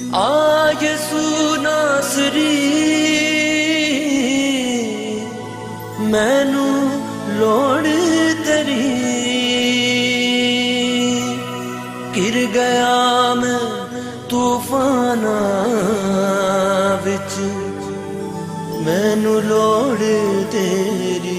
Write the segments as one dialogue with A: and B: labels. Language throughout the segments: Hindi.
A: आ यसू नासरी मैनू लोड़ तेरी गिर गया मैं तूफाना विच मैनू लोड़ तेरी।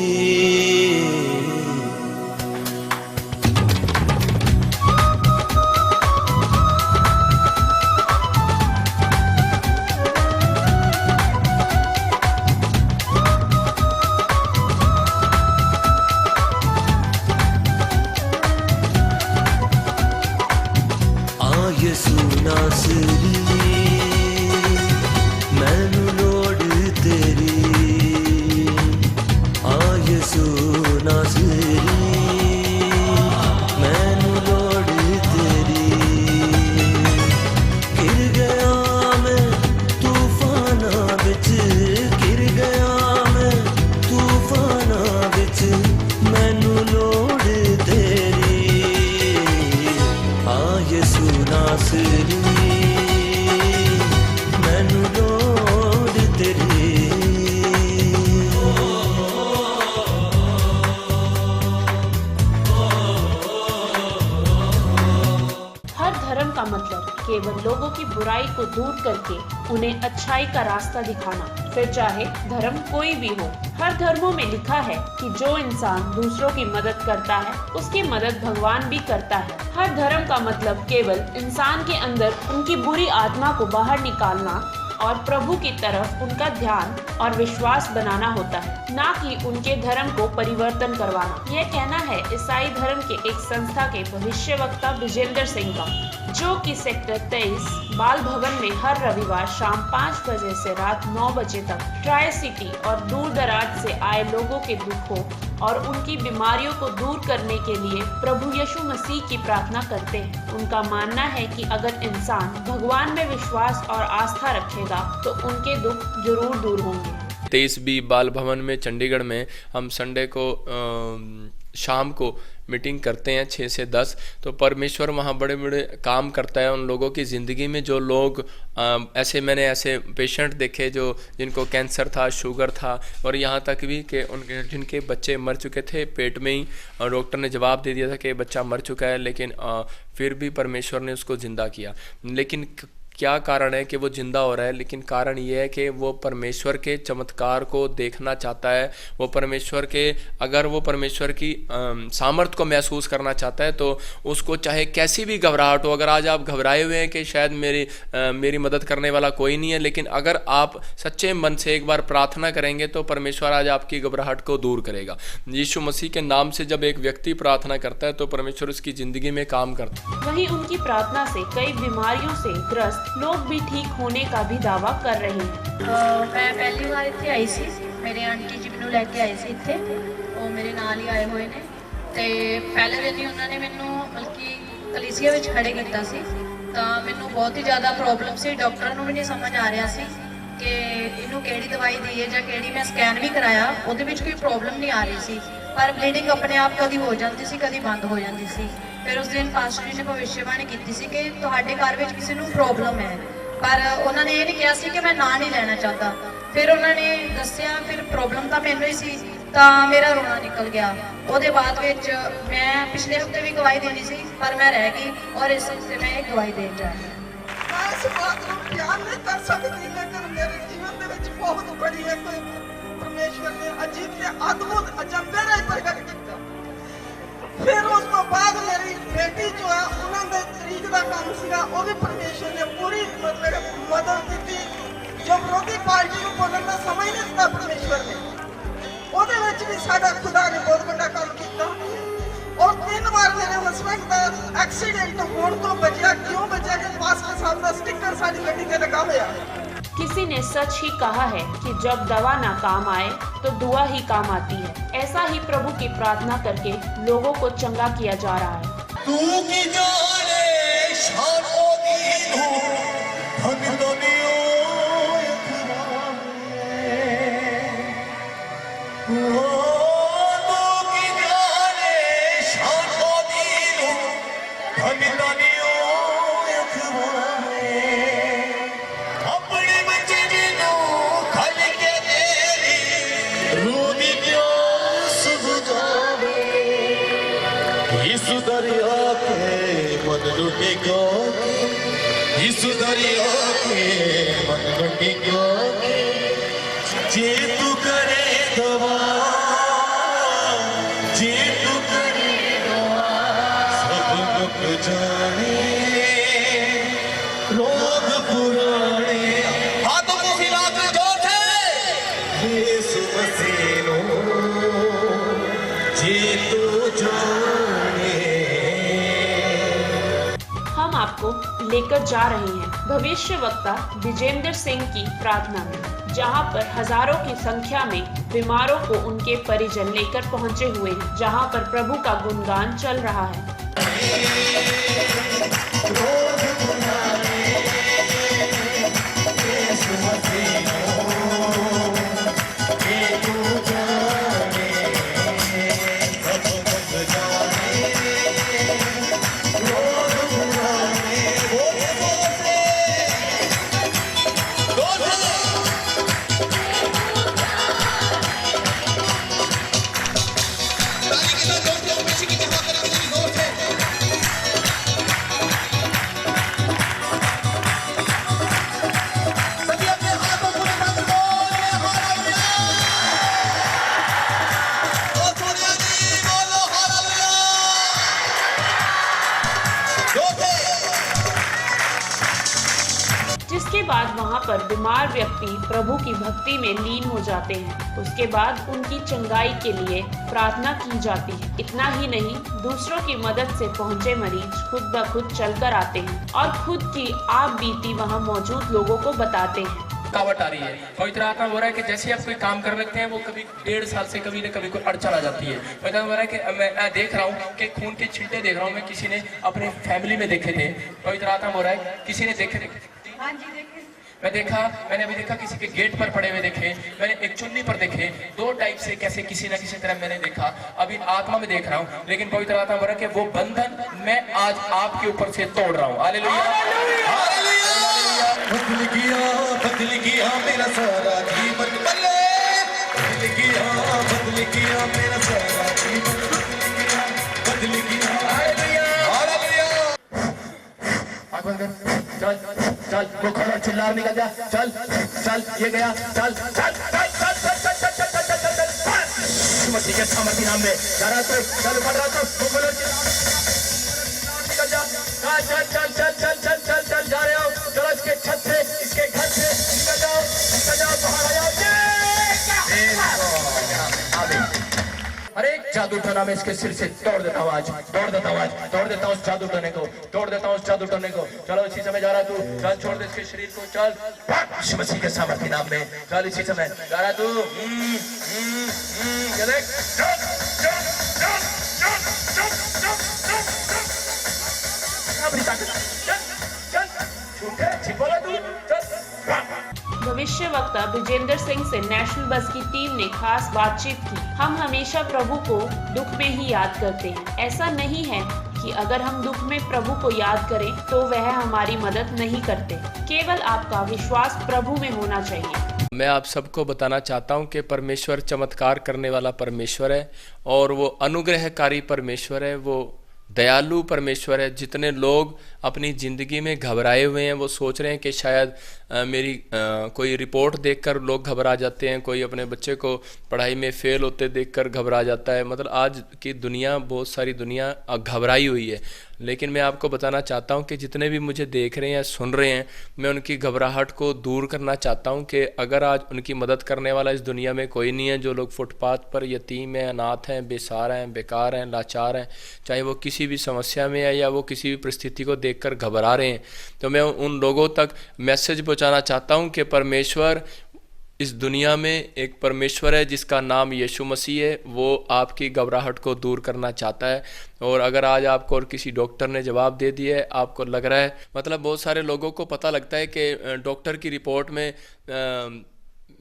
A: यसू नासरी मैनू लोड़ तेरी आ यसू नासरी मैनू लोड़ तेरी गिर गया मैं तूफाना विच गिर गया मैं तूफाना विच मैनू लोड़ तेरी आ यसू नासरी मैनू लोड़ तेरी।
B: हर धर्म का मतलब केवल लोगों की बुराई को दूर करके उन्हें अच्छाई का रास्ता दिखाना, फिर चाहे धर्म कोई भी हो। हर धर्मों में लिखा है कि जो इंसान दूसरों की मदद करता है उसकी मदद भगवान भी करता है। हर धर्म का मतलब केवल इंसान के अंदर उनकी बुरी आत्मा को बाहर निकालना और प्रभु की तरफ उनका ध्यान और विश्वास बनाना होता है, ना कि उनके धर्म को परिवर्तन करवाना। यह कहना है ईसाई धर्म के एक संस्था के भविष्यवक्ता विजेंद्र सिंह का, जो कि सेक्टर 23 बाल भवन में हर रविवार शाम 5 बजे से रात 9 बजे तक ट्राई सिटी और दूर दराज से आए लोगों के दुखों और उनकी बीमारियों को दूर करने के लिए प्रभु यीशु मसीह की प्रार्थना करते हैं। उनका मानना है कि अगर इंसान भगवान में विश्वास और आस्था रखेगा तो उनके दुख जरूर दूर होंगे।
C: 23B बाल भवन में चंडीगढ़ में हम संडे को शाम को मीटिंग करते हैं 6 से 10। तो परमेश्वर वहाँ बड़े बड़े काम करता है उन लोगों की ज़िंदगी में जो लोग मैंने ऐसे पेशेंट देखे जो जिनको कैंसर था, शुगर था और यहाँ तक भी कि उनके जिनके बच्चे मर चुके थे पेट में ही, और डॉक्टर ने जवाब दे दिया था कि बच्चा मर चुका है, लेकिन फिर भी परमेश्वर ने उसको ज़िंदा किया। लेकिन क्या कारण है कि वो जिंदा हो रहा है? लेकिन कारण ये है कि वो परमेश्वर के चमत्कार को देखना चाहता है। वो परमेश्वर के अगर वो परमेश्वर की सामर्थ को महसूस करना चाहता है तो उसको चाहे कैसी भी घबराहट हो, अगर आज आप घबराए हुए हैं कि शायद मेरी मदद करने वाला कोई नहीं है, लेकिन अगर आप सच्चे मन से एक बार प्रार्थना करेंगे तो परमेश्वर आज आपकी घबराहट को दूर करेगा। यीशु मसीह के नाम से जब एक व्यक्ति प्रार्थना करता है तो परमेश्वर उसकी ज़िंदगी में काम करता है।
B: वहीं उनकी प्रार्थना से कई बीमारियों से ग्रस्त लोग भी ठीक होने का भी दावा कर रहे हैं।
D: मैं पहली बार इत्थे आई सी, मेरे आंटी जी मैनू लैके आए सी इत्थे, वो मेरे नाल ही आए हुए ने ते पहले दिन ही उन्होंने मैनू बल्कि कलीसिया विच खड़े किया सी, तो मैनू बहुत ही ज़्यादा प्रॉब्लम सी। डॉक्टर नूं भी नहीं समझ आ रहा सी कि इनू किहड़ी दवाई दी है जां किहड़ी। मैं स्कैन भी कराया, उहदे विच कोई प्रॉब्लम नहीं आ रही सी, पर ब्लीडिंग अपने आप कभी हो जाती सी कभी बंद हो जाती सी। फिर उस दिन पास्टर जी ने भविष्यवाणी की सी कि तुहाडे घर में किसी को प्रॉब्लम है, पर उन्होंने ये नहीं कहा सी कि मैं ना नहीं लेना चाहता। फिर उन्होंने दसिया, फिर प्रॉब्लम तो मैनू ही सी, तो मेरा रोना निकल गया। उसके बाद मैं पिछले हफ्ते भी गवाही देनी सी पर मैं रह गई, और इस हफ्ते मैं एक गवाही देन जा रही।
E: परमेश्वर ने अजीब से अद्भुत अजंबे राही प्रगट किया। फिर उस तो बाद मेरी बेटी जो है उन्होंने तरीक का काम सीगा, वो भी परमेश्वर ने पूरी मदद की। जो विरोधी पार्टी को बोलने का समय नहीं दिता परमेश्वर ने, ਉਹਦੇ ਵਿੱਚ भी साडा खुदा ने बहुत बड़ा काम किया। और 3 बार मेरे हस्बैंड का एक्सीडेंट होने तो बचा। क्यों बचा कि पास्टर साहब का स्टिकर साडी गड्डी ते लगा हुआ है।
B: किसी ने सच ही कहा है कि जब दवा ना काम आए तो दुआ ही काम आती है। ऐसा ही प्रभु की प्रार्थना करके लोगों को चंगा किया जा रहा है।
A: तू की जाने शानो दीनो धन दुनिया ओ तू की जाने शानो दीनो धन दुनिया मन लुटे गो यीशु दरिया के मन लुटे गो जे तू करे दवा जे तू करे दवा सब दुख जाने रोग पुराने हाथों को हिला के जोर से यीशु मसीह नो जे तू जाने।
B: हम आपको लेकर जा रहे हैं भविष्यवक्ता विजेंद्र सिंह की प्रार्थना में, जहां पर हजारों की संख्या में बीमारों को उनके परिजन लेकर पहुंचे हुए हैं, जहां पर प्रभु का गुणगान चल रहा है। जिसके बाद वहां पर बीमार व्यक्ति प्रभु की भक्ति में लीन हो जाते हैं। उसके बाद उनकी चंगाई के लिए प्रार्थना की जाती है। इतना ही नहीं, दूसरों की मदद से पहुंचे मरीज खुद ब खुद चलकर आते हैं और खुद की आप बीती वहां मौजूद लोगों को बताते हैं।
C: रुकावट आ रही है, पवित्र आत्मा हो रहा है कि जैसे आप कोई काम कर लगते हैं वो कभी 1.5 साल से कभी न कभी कोई अड़चन आ जाती है। पवित्र आत्मा हो रहा है कि मैं देख रहा हूँ कि खून के छींटे देख रहा हूँ, मैं किसी ने अपने फैमिली में देखे थे। पवित्र आत्मा हो रहा है किसी ने देखे थे,
E: हाँ जी देखे
C: मैंने अभी देखा किसी के गेट पर पड़े हुए देखे, मैंने एक चुन्नी पर देखे, 2 टाइप से कैसे किसी न किसी तरह मैंने देखा। अभी आत्मा में देख रहा हूँ, लेकिन पवित्र आत्मा बोल रहा है कि वो बंधन मैं आज आपके ऊपर से तोड़ रहा हूँ। Hallelujah, hallelujah.
A: बदल गया मेरा सारा जीवन, बदल गया मेरा सारा जीवन, बदल गया। Hallelujah, hallelujah.
C: चल चल वो खड़ा चिल्ला निकल जा, चल चल ये गया, चल चल चल चल चल चल चल चल चल चल चल चल मसीह के सामर्थ्य नाम में जरा तो चल बढ़ रहा तो वो खड़ा निकल जा, चल चल चल चल चल चल चल जा रहे हो, चलो इसके छत से इसके घर से निकल जाओ बाहर आ जाओ। अरे जादू टोना में इसके सिर से तोड़ देता हूँ आज, तोड़ देता हूँ आज, तोड़ देता हूँ उस जादू टोने को, तोड़ देता हूँ उस जादू टोने को। चलो इसी समय जा रहा तू, चल छोड़ दे इसके शरीर को, चल मसीह के सामर्थ्य नाम में, चल इसी समय जा रहा तू। ये देख, अपनी ताकत, चल चल झूठे छिपा तू, चल।
B: भविष्यवक्ता विजेंद्र सिंह से नेशनल बस की टीम ने खास बातचीत की। हम हमेशा प्रभु को दुख में ही याद करते हैं। ऐसा नहीं है कि अगर हम दुख में प्रभु को याद करें तो वह हमारी मदद नहीं करते। केवल आपका विश्वास प्रभु में होना चाहिए।
C: मैं आप सबको बताना चाहता हूं कि परमेश्वर चमत्कार करने वाला परमेश्वर है और वो अनुग्रहकारी परमेश्वर है, वो दयालु परमेश्वर है। जितने लोग अपनी ज़िंदगी में घबराए हुए हैं, वो सोच रहे हैं कि शायद मेरी कोई रिपोर्ट देखकर लोग घबरा जाते हैं, कोई अपने बच्चे को पढ़ाई में फेल होते देखकर घबरा जाता है। मतलब आज की दुनिया, बहुत सारी दुनिया घबराई हुई है। लेकिन मैं आपको बताना चाहता हूं कि जितने भी मुझे देख रहे हैं, सुन रहे हैं, मैं उनकी घबराहट को दूर करना चाहता हूं कि अगर आज उनकी मदद करने वाला इस दुनिया में कोई नहीं है, जो लोग फुटपाथ पर यतीम हैं, अनाथ हैं, बेसहारा हैं, बेकार हैं, लाचार हैं, चाहे वो किसी भी समस्या में है या वो किसी भी परिस्थिति को देखकर घबरा रहे हैं, तो मैं उन लोगों तक मैसेज पहुंचाना चाहता हूं कि परमेश्वर, इस दुनिया में एक परमेश्वर है जिसका नाम यीशु मसीह है। वो आपकी घबराहट को दूर करना चाहता है। और अगर आज आपको और किसी डॉक्टर ने जवाब दे दिया है, आपको लग रहा है, मतलब बहुत सारे लोगों को पता लगता है कि डॉक्टर की रिपोर्ट में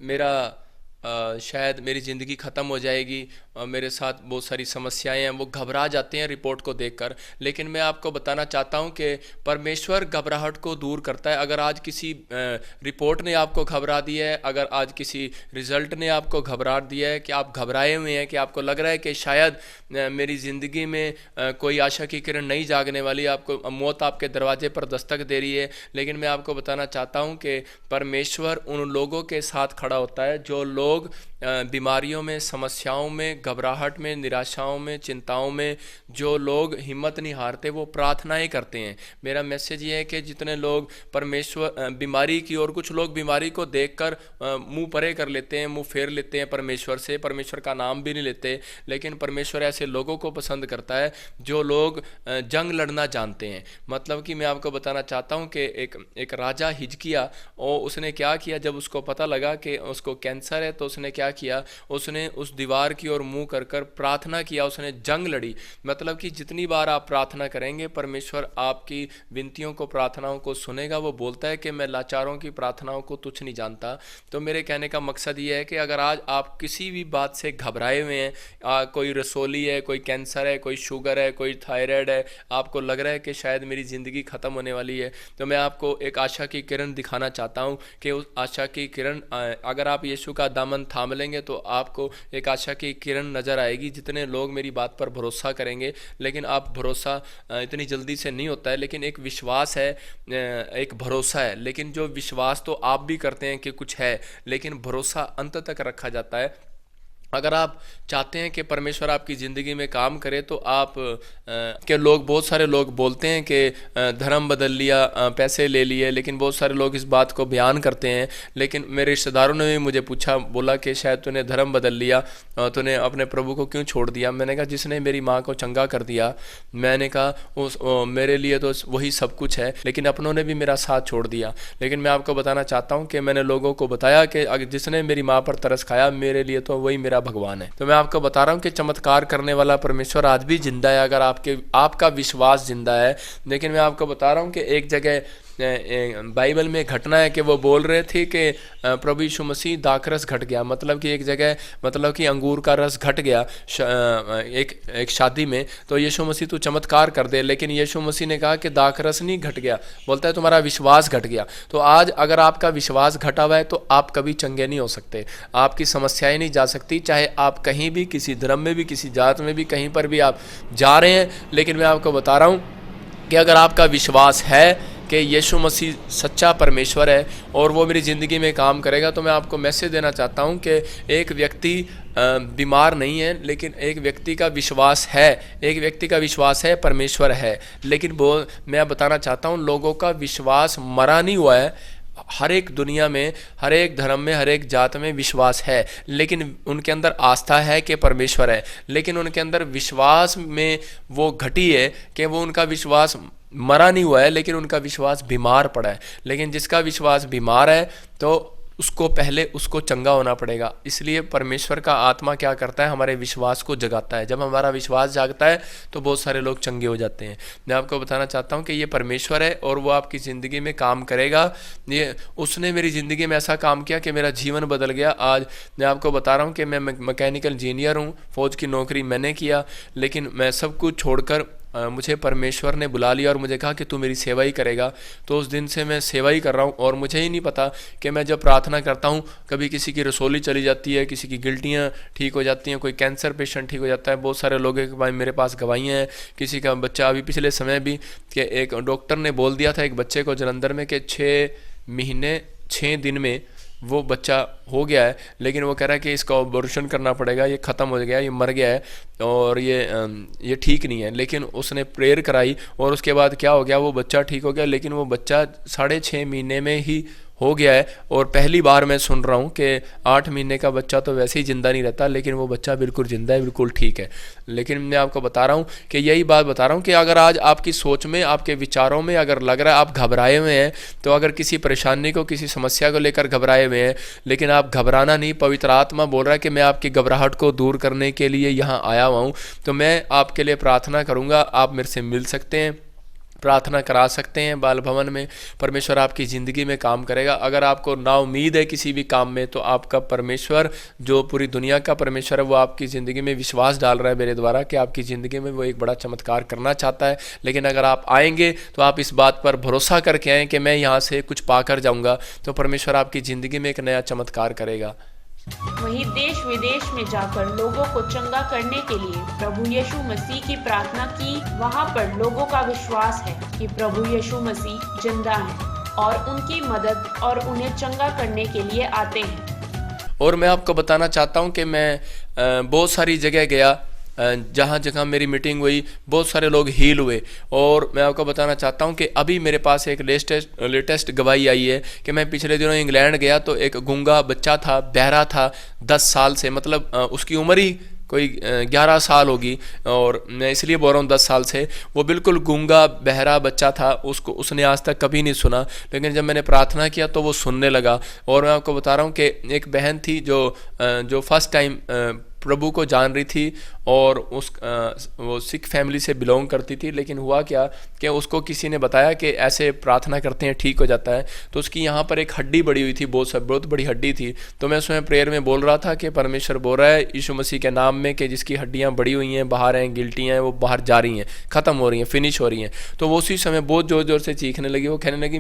C: मेरा शायद मेरी ज़िंदगी ख़त्म हो जाएगी, मेरे साथ बहुत सारी समस्याएं हैं, वो घबरा जाते हैं रिपोर्ट को देखकर। लेकिन मैं आपको बताना चाहता हूं कि परमेश्वर घबराहट को दूर करता है। अगर आज किसी रिपोर्ट ने आपको घबरा दिया है, अगर आज किसी रिज़ल्ट ने आपको घबरा दिया है कि आप घबराए हुए हैं, कि आपको लग रहा है कि शायद मेरी ज़िंदगी में कोई आशा की किरण नहीं जागने वाली, आपको मौत आपके दरवाजे पर दस्तक दे रही है, लेकिन मैं आपको बताना चाहता हूं कि परमेश्वर उन लोगों के साथ खड़ा होता है जो लोग बीमारियों में, समस्याओं में, घबराहट में, निराशाओं में, चिंताओं में, जो लोग हिम्मत नहीं हारते, वो प्रार्थनाएं करते हैं। मेरा मैसेज ये है कि जितने लोग परमेश्वर बीमारी की, और कुछ लोग बीमारी को देखकर मुंह परे कर लेते हैं, मुंह फेर लेते हैं परमेश्वर से, परमेश्वर का नाम भी नहीं लेते, लेकिन परमेश्वर ऐसे लोगों को पसंद करता है जो लोग जंग लड़ना जानते हैं। मतलब कि मैं आपको बताना चाहता हूँ कि एक राजा हिजकिया, और उसने क्या किया, जब उसको पता लगा कि उसको कैंसर है, तो उसने क्या किया, उसने उस दीवार की ओर मुंह कर कर प्रार्थना किया, उसने जंग लड़ी। मतलब कि जितनी बार आप प्रार्थना करेंगे, परमेश्वर आपकी विनतियों को, प्रार्थनाओं को सुनेगा। वो बोलता है कि मैं लाचारों की प्रार्थनाओं को तुच्छ नहीं जानता। तो मेरे कहने का मकसद ये है कि अगर आज आप किसी भी बात से घबराए हुए हैं, कोई रसोली है, कोई कैंसर है, कोई शुगर है, कोई थायराइड है, आपको लग रहा है कि शायद मेरी ज़िंदगी ख़त्म होने वाली है, तो मैं आपको एक आशा की किरण दिखाना चाहता हूँ कि उस आशा की किरण, अगर आप यीशु का दामन थाम लेंगे तो आपको एक आशा की किरण नज़र आएगी। जितने लोग मेरी बात पर भरोसा करेंगे, लेकिन आप भरोसा इतनी जल्दी से नहीं होता है, लेकिन एक विश्वास है, एक भरोसा है। लेकिन जो विश्वास तो आप भी करते हैं कि कुछ है, लेकिन भरोसा अंत तक रखा जाता है। अगर आप चाहते हैं कि परमेश्वर आपकी ज़िंदगी में काम करे, तो आप के लोग, बहुत सारे लोग बोलते हैं कि धर्म बदल लिया, पैसे ले लिए, लेकिन बहुत सारे लोग इस बात को बयान करते हैं। लेकिन मेरे रिश्तेदारों ने भी मुझे पूछा, बोला कि शायद तूने धर्म बदल लिया, तूने अपने प्रभु को क्यों छोड़ दिया। मैंने कहा जिसने मेरी माँ को चंगा कर दिया, मैंने कहा मेरे लिए तो वही सब कुछ है, लेकिन अपनों ने भी मेरा साथ छोड़ दिया। लेकिन मैं आपको बताना चाहता हूँ कि मैंने लोगों को बताया कि जिसने मेरी माँ पर तरस खाया, मेरे लिए तो वही मेरा भगवान है। तो मैं आपको बता रहा हूं कि चमत्कार करने वाला परमेश्वर आज भी जिंदा है, अगर आपका विश्वास जिंदा है। लेकिन मैं आपको बता रहा हूं कि एक जगह बाइबल में घटना है कि वो बोल रहे थे कि प्रभु यीशु मसीह दाखरस घट गया। मतलब कि एक जगह, मतलब कि अंगूर का रस घट गया एक शादी में, तो यीशु मसीह तू चमत्कार कर दे। लेकिन यीशु मसीह ने कहा कि दाखरस नहीं घट गया, बोलता है तुम्हारा विश्वास घट गया। तो आज अगर आपका विश्वास घटा हुआ है तो आप कभी चंगे नहीं हो सकते, आपकी समस्याएं नहीं जा सकती, चाहे आप कहीं भी, किसी धर्म में भी, किसी जात में भी, कहीं पर भी आप जा रहे हैं। लेकिन मैं आपको बता रहा हूँ कि अगर आपका विश्वास है कि यीशु मसीह सच्चा परमेश्वर है और वो मेरी ज़िंदगी में काम करेगा, तो मैं आपको मैसेज देना चाहता हूँ कि एक व्यक्ति बीमार नहीं है, लेकिन एक व्यक्ति का विश्वास है, एक व्यक्ति का विश्वास है परमेश्वर है। लेकिन वो मैं बताना चाहता हूँ, लोगों का विश्वास मरा नहीं हुआ है। हर एक दुनिया में, हर एक धर्म में, हर एक जात में विश्वास है, लेकिन उनके अंदर आस्था है कि परमेश्वर है, लेकिन उनके अंदर विश्वास में वो घटी है कि वो उनका विश्वास मरा नहीं हुआ है, लेकिन उनका विश्वास बीमार पड़ा है। लेकिन जिसका विश्वास बीमार है तो उसको पहले उसको चंगा होना पड़ेगा। इसलिए परमेश्वर का आत्मा क्या करता है, हमारे विश्वास को जगाता है। जब हमारा विश्वास जागता है तो बहुत सारे लोग चंगे हो जाते हैं। मैं आपको बताना चाहता हूँ कि ये परमेश्वर है और वो आपकी ज़िंदगी में काम करेगा। ये उसने मेरी ज़िंदगी में ऐसा काम किया कि मेरा जीवन बदल गया। आज मैं आपको बता रहा हूँ कि मैं मैकेनिकल इंजीनियर हूँ, फ़ौज की नौकरी मैंने किया, लेकिन मैं सब कुछ छोड़कर मुझे परमेश्वर ने बुला लिया और मुझे कहा कि तू मेरी सेवा ही करेगा। तो उस दिन से मैं सेवा ही कर रहा हूँ और मुझे ही नहीं पता कि मैं जब प्रार्थना करता हूँ, कभी किसी की रसोली चली जाती है, किसी की गिल्टियाँ ठीक हो जाती हैं, कोई कैंसर पेशेंट ठीक हो जाता है। बहुत सारे लोग के भाई मेरे पास गवाहियाँ हैं। किसी का बच्चा, अभी पिछले समय भी कि एक डॉक्टर ने बोल दिया था एक बच्चे को जलंधर में कि 6 महीने 6 दिन में वो बच्चा हो गया है, लेकिन वो कह रहा है कि इसका ऑपरेशन करना पड़ेगा, ये ख़त्म हो गया, ये मर गया है और ये ठीक नहीं है। लेकिन उसने प्रेयर कराई और उसके बाद क्या हो गया, वो बच्चा ठीक हो गया। लेकिन वो बच्चा 6.5 महीने में ही हो गया है और पहली बार मैं सुन रहा हूँ कि 8 महीने का बच्चा तो वैसे ही ज़िंदा नहीं रहता, लेकिन वो बच्चा बिल्कुल ज़िंदा है, बिल्कुल ठीक है। लेकिन मैं आपको बता रहा हूँ कि यही बात बता रहा हूँ कि अगर आज आपकी सोच में, आपके विचारों में अगर लग रहा है आप घबराए हुए हैं, तो अगर किसी परेशानी को, किसी समस्या को लेकर घबराए हुए हैं, लेकिन आप घबराना नहीं। पवित्र आत्मा बोल रहा है कि मैं आपकी घबराहट को दूर करने के लिए यहाँ आया हुआ हूँ। तो मैं आपके लिए प्रार्थना करूँगा, आप मेरे से मिल सकते हैं। प्रार्थना करा सकते हैं बाल भवन में। परमेश्वर आपकी ज़िंदगी में काम करेगा। अगर आपको ना उम्मीद है किसी भी काम में, तो आपका परमेश्वर, जो पूरी दुनिया का परमेश्वर है, वो आपकी ज़िंदगी में विश्वास डाल रहा है मेरे द्वारा कि आपकी ज़िंदगी में वो एक बड़ा चमत्कार करना चाहता है। लेकिन अगर आप आएंगे तो आप इस बात पर भरोसा करके आएँ कि मैं यहाँ से कुछ पाकर जाऊँगा, तो परमेश्वर आपकी ज़िंदगी में एक नया चमत्कार करेगा।
B: वहीं देश विदेश में जाकर लोगों को चंगा करने के लिए प्रभु यीशु मसीह की प्रार्थना की। वहां पर लोगों का विश्वास है कि प्रभु यीशु मसीह जिंदा हैं और उनकी मदद और उन्हें चंगा करने के लिए आते हैं।
C: और मैं आपको बताना चाहता हूं कि मैं बहुत सारी जगह गया, जहाँ जहाँ मेरी मीटिंग हुई, बहुत सारे लोग हील हुए। और मैं आपको बताना चाहता हूँ कि अभी मेरे पास एक लेटेस्ट गवाही आई है कि मैं पिछले दिनों इंग्लैंड गया तो एक गूंगा बच्चा था, बहरा था 10 साल से, मतलब उसकी उम्र ही कोई 11 साल होगी, और मैं इसलिए बोल रहा हूँ 10 साल से। वो बिल्कुल गूंगा बहरा बच्चा था, उसने आज तक कभी नहीं सुना, लेकिन जब मैंने प्रार्थना किया तो वो सुनने लगा। और मैं आपको बता रहा हूँ कि एक बहन थी जो फर्स्ट टाइम प्रभु को जान रही थी, और वो सिख फैमिली से बिलोंग करती थी। लेकिन हुआ क्या कि उसको किसी ने बताया कि ऐसे प्रार्थना करते हैं ठीक हो जाता है। तो उसकी यहाँ पर एक हड्डी बड़ी हुई थी, बहुत बड़ी हड्डी थी। तो मैं उसमें प्रेयर में बोल रहा था कि परमेश्वर बोल रहा है यीशु मसीह के नाम में कि जिसकी हड्डियाँ बड़ी हुई हैं, बाहर हैं, गिल्टी हैं, वो बाहर जा रही हैं, ख़त्म हो रही हैं, फिनिश हो रही हैं। तो वो उसी समय बहुत ज़ोर ज़ोर से चीखने लगी। वो कहने लगी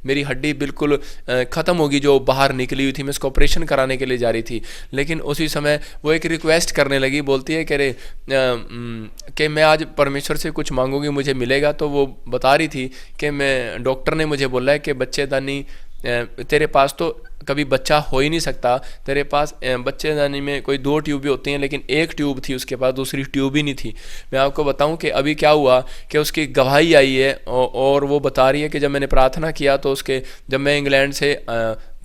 C: मेरी हड्डी बिल्कुल ख़त्म होगी जो बाहर निकली हुई थी, मैं इसको ऑपरेशन कराने के लिए जा रही थी। लेकिन उसी समय वो एक रिक्वेस्ट करने लगी, बोलती है कि मैं आज परमेश्वर से कुछ मांगूंगी, मुझे मिलेगा। तो वो बता रही थी कि मैं, डॉक्टर ने मुझे बोला है कि बच्चेदानी, तेरे पास तो कभी बच्चा हो ही नहीं सकता, तेरे पास बच्चेदानी में कोई 2 ट्यूब भी होती हैं, लेकिन एक ट्यूब थी उसके पास, दूसरी ट्यूब ही नहीं थी। मैं आपको बताऊं कि अभी क्या हुआ कि उसकी गवाही आई है, और वो बता रही है कि जब मैंने प्रार्थना किया तो जब मैं इंग्लैंड से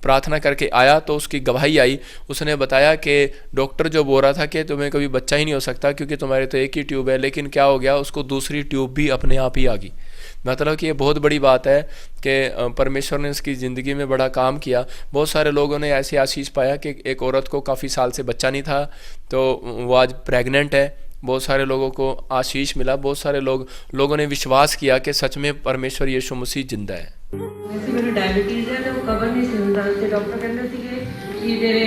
C: प्रार्थना करके आया तो उसकी गवाही आई। उसने बताया कि डॉक्टर जो बोल रहा था कि तुम्हें कभी बच्चा ही नहीं हो सकता क्योंकि तुम्हारे तो एक ही ट्यूब है, लेकिन क्या हो गया, उसको दूसरी ट्यूब भी अपने आप ही आ गई। मतलब कि ये बहुत बड़ी बात है कि परमेश्वर ने उसकी ज़िंदगी में बड़ा काम किया। बहुत सारे लोगों ने ऐसी आशीष पाया कि एक औरत को काफ़ी साल से बच्चा नहीं था, तो वो आज प्रेग्नेंट है। बहुत सारे लोगों को आशीष मिला, बहुत सारे लोगों ने विश्वास किया कि सच में परमेश्वर यीशु मसीह जिंदा है।
F: वैसे मेरी डायबिटीज़ है तो कवर नहीं ਸੀ ਹੁੰਦਾ ਤੇ ਡਾਕਟਰ ਕਹਿੰਦੇ ਸੀਗੇ ਕਿ ਤੇਰੇ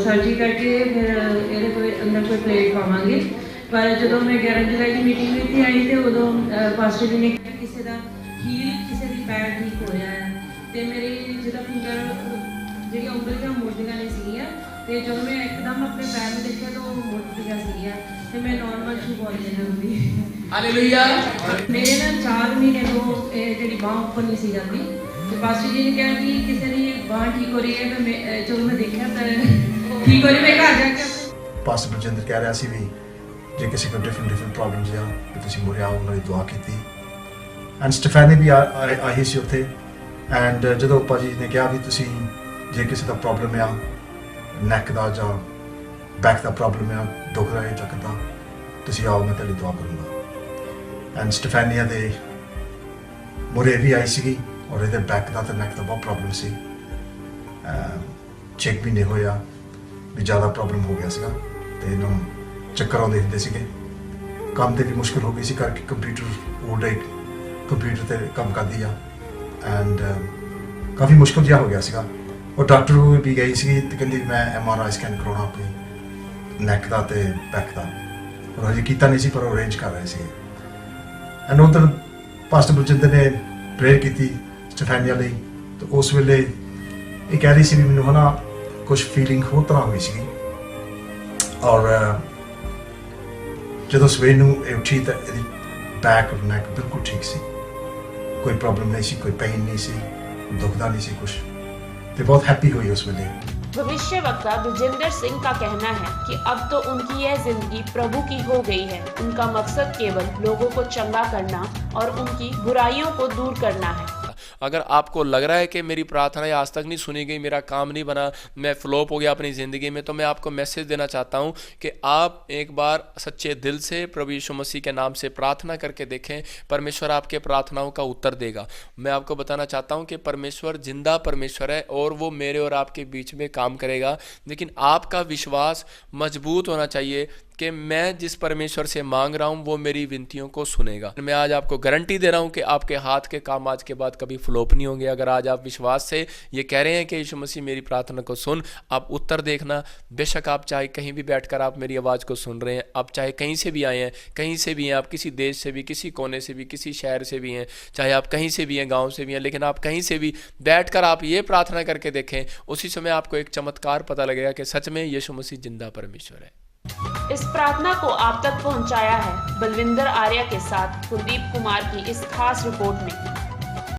F: ਸਰਜਰੀ ਕਰਕੇ ਫਿਰ ਇਹਦੇ ਕੋਈ ਅੰਦਰ ਕੋਈ ਪਲੇਟ ਪਾਵਾਂਗੇ। ਪਰ ਜਦੋਂ ਮੈਂ 11 ਜੁਲਾਈ ਦੀ ਮੀਟਿੰਗ ਵਿੱਚ ਆਈ ਤੇ ਉਦੋਂ ਪਾਸਟਰ ਜੀ ਨੇ ਕਿਹਾ ਕਿਸੇ ਦਾ ਹੀਲ, ਕਿਸੇ ਦੀ ਪੈਰ ਠੀਕ ਹੋ ਰਿਹਾ ਹੈ ਤੇ ਮੇਰੀ ਜਿਹੜਾ ਫਿੰਗਰ ਜਿਹੜੀ ਉਂਗਲੀਆਂ ਮੁੜਦੀਆਂ ਨਹੀਂ ਸੀਗੀਆਂ ਤੇ ਜਦੋਂ ਮੈਂ ਇੱਕਦਮ ਆਪਣੇ ਪੈਰ ਨੂੰ ਦੇਖਿਆ ਤਾਂ ਉਹ ਮੁੜਦੀਆਂ ਸੀਗੀਆਂ ਤੇ ਮੈਂ ਨਾਰਮਲ ਸ਼ੂ ਬੋਲਦੀ ਜਾਂਦੀ। ਹਾਲੇਲੂਇਆ। ਮੇਰੇ ਨਾਲ 4 ਮਹੀਨੇ ਤੋਂ ਇਹ ਜਿਹੜੀ ਬਾਂਹ ਉੱਪਰ ਨਹੀਂ ਸੀ ਜਾਂਦੀ ਤੇ ਪਾਸਟਰ ਜੀ ਨੇ ਕਿਹਾ ਕਿ ਕਿਸੇ ਦੀ ਬਾਂਹ ਠੀਕ ਹੋ ਰਹੀ ਹੈ ਤਾਂ ਮੈਂ ਜਦੋਂ ਮੈਂ ਦੇਖਿਆ ਤਾਂ ਠੀਕ ਹੋ ਰਹੀ, ਮੈਂ ਘਰ ਜਾ ਕੇ
G: ਪਾਸਟਰ ਬਲਜਿੰਦਰ ਕਹਿ ਰਿਹਾ ਸੀ ਵੀ ਜੇ ਕਿਸੇ ਕੋਲ ਡਿਫਰੈਂਟ ਪ੍ਰੋਬਲਮਸ ਆ ਵੀ ਤੁਸੀਂ ਮੁਰੇ ਆਓ, ਉਹਨਾਂ ਦੀ ਦੁਆ ਕੀਤੀ। ਐਂਡ ਸਟੈਫੈਨੀ ਵੀ ਆਈ ਸੀ ਉੱਥੇ। ਐਂਡ ਜਦੋਂ ਭਾਜੀ ਨੇ ਕਿਹਾ ਵੀ ਤੁਸੀਂ ਜੇ ਕਿਸੇ ਦਾ ਪ੍ਰੋਬਲਮ ਆ, ਨੈਕ ਦਾ ਜਾਂ ਬੈਕ ਦਾ ਪ੍ਰੋਬਲਮ ਆ, ਦੁਖਦਾ ਹੈ ਚੱਕਦਾ, ਤੁਸੀਂ ਆਓ, ਮੈਂ ਤੁਹਾਡੀ ਦੁਆ ਕਰੂੰਗਾ। ਐਂਡ ਸਟੈਫੈਨੀਆ ਦੇ ਮੁਰੇ ਵੀ ਆਈ ਸੀਗੀ, ਔਰ ਇਹਦੇ ਬੈਕ ਦਾ ਤੇ ਨੈਕ ਦਾ ਬਹੁਤ ਪ੍ਰੋਬਲਮ ਸੀ। 6 ਮਹੀਨੇ ਹੋਇਆ ਵੀ ਜ਼ਿਆਦਾ ਪ੍ਰੋਬਲਮ ਹੋ ਗਿਆ ਸੀਗਾ ਤੇ ਇਹਨੂੰ ਚੱਕਰ ਆਉਂਦੇ ਹੁੰਦੇ ਸੀਗੇ। ਕੰਮ ਤੇ ਵੀ ਮੁਸ਼ਕਿਲ ਹੋ ਗਈ ਸੀ ਕਰਕੇ ਕੰਪਿਊਟਰ ਉਹ ਡੇ ਕੰਪਿਊਟਰ ਤੇ ਕੰਮ ਕਰਦੀ ਆ। ਐਂਡ ਕਾਫੀ ਮੁਸ਼ਕਿਲ ਜਿਹਾ ਹੋ ਗਿਆ ਸੀਗਾ। ਉਹ ਡਾਕਟਰ ਕੋਲ ਵੀ ਗਈ ਸੀ ਤੇ ਕਹਿੰਦੀ ਮੈਂ MRI ਸਕੈਨ ਕਰਾਉਣਾ ਆਪਣੀ ਨੈਕ ਦਾ ਤੇ ਬੈਕ ਦਾ, ਔਰ ਹਜੇ ਕੀਤਾ ਨਹੀਂ ਸੀ ਪਰ ਉਹ ਅਰੇਂਜ ਕਰ ਰਹੇ ਸੀ। ਐਂਡ ਉਹ ਤਾਂ ਪਾਸਟਰ ਬਲਜਿੰਦਰ ਨੇ ਪ੍ਰੇਅਰ ਕੀਤੀ ਸਟੈਫੈਨੀਆ ਲਈ, ਤੇ ਉਸ ਵੇਲੇ ਇਹ ਕਹਿ ਰਹੀ ਸੀ ਵੀ ਮੈਨੂੰ ਹਨਾ ਕੁਛ ਫੀਲਿੰਗ ਹੋਰ ਤਰ੍ਹਾਂ ਹੋਈ ਸੀਗੀ। ਔਰ ਜਦੋਂ ਸਵੇਰ ਨੂੰ ਇਹ ਉੱਠੀ ਤਾਂ ਇਹਦੀ ਬੈਕ ਔਰ ਨੈਕ ਬਿਲਕੁਲ ਠੀਕ ਸੀ, ਕੋਈ ਪ੍ਰੋਬਲਮ ਨਹੀਂ ਸੀ, ਕੋਈ ਪੇਨ ਨਹੀਂ ਸੀ, ਦੁਖਦਾ ਨਹੀਂ ਸੀ ਕੁਛ, ਤੇ ਬਹੁਤ ਹੈਪੀ ਹੋਈ ਉਸ ਵੇਲੇ।
B: भविष्यवक्ता विजेंद्र सिंह का कहना है कि अब तो उनकी यह जिंदगी प्रभु की हो गई है। उनका मकसद केवल लोगों को चंगा करना और उनकी बुराइयों को दूर करना है।
C: अगर आपको लग रहा है कि मेरी प्रार्थनाएं आज तक नहीं सुनी गई, मेरा काम नहीं बना, मैं फ्लॉप हो गया अपनी ज़िंदगी में, तो मैं आपको मैसेज देना चाहता हूं कि आप एक बार सच्चे दिल से प्रभु यीशु मसीह के नाम से प्रार्थना करके देखें। परमेश्वर आपके प्रार्थनाओं का उत्तर देगा। मैं आपको बताना चाहता हूं कि परमेश्वर जिंदा परमेश्वर है और वो मेरे और आपके बीच में काम करेगा, लेकिन आपका विश्वास मजबूत होना चाहिए कि मैं जिस परमेश्वर से मांग रहा हूँ वो मेरी विनतियों को सुनेगा। मैं आज आपको गारंटी दे रहा हूँ कि आपके हाथ के काम आज के बाद कभी फ्लॉप नहीं होंगे। अगर आज आप विश्वास से ये कह रहे हैं कि यीशु मसीह मेरी प्रार्थना को सुन, आप उत्तर देखना। बेशक आप चाहे कहीं भी बैठकर आप मेरी आवाज़ को सुन रहे हैं, आप चाहे कहीं से भी आए हैं, कहीं से भी हैं, आप किसी देश से भी, किसी कोने से भी, किसी शहर से भी हैं, चाहे आप कहीं से भी हैं, गाँव से भी हैं, लेकिन आप कहीं से भी बैठकर आप ये प्रार्थना करके देखें, उसी समय आपको एक चमत्कार पता लगेगा कि सच में यीशु मसीह जिंदा परमेश्वर है।
B: इस प्रार्थना को आप तक पहुंचाया है बलविंदर आर्य के साथ कुलदीप कुमार की इस खास रिपोर्ट में।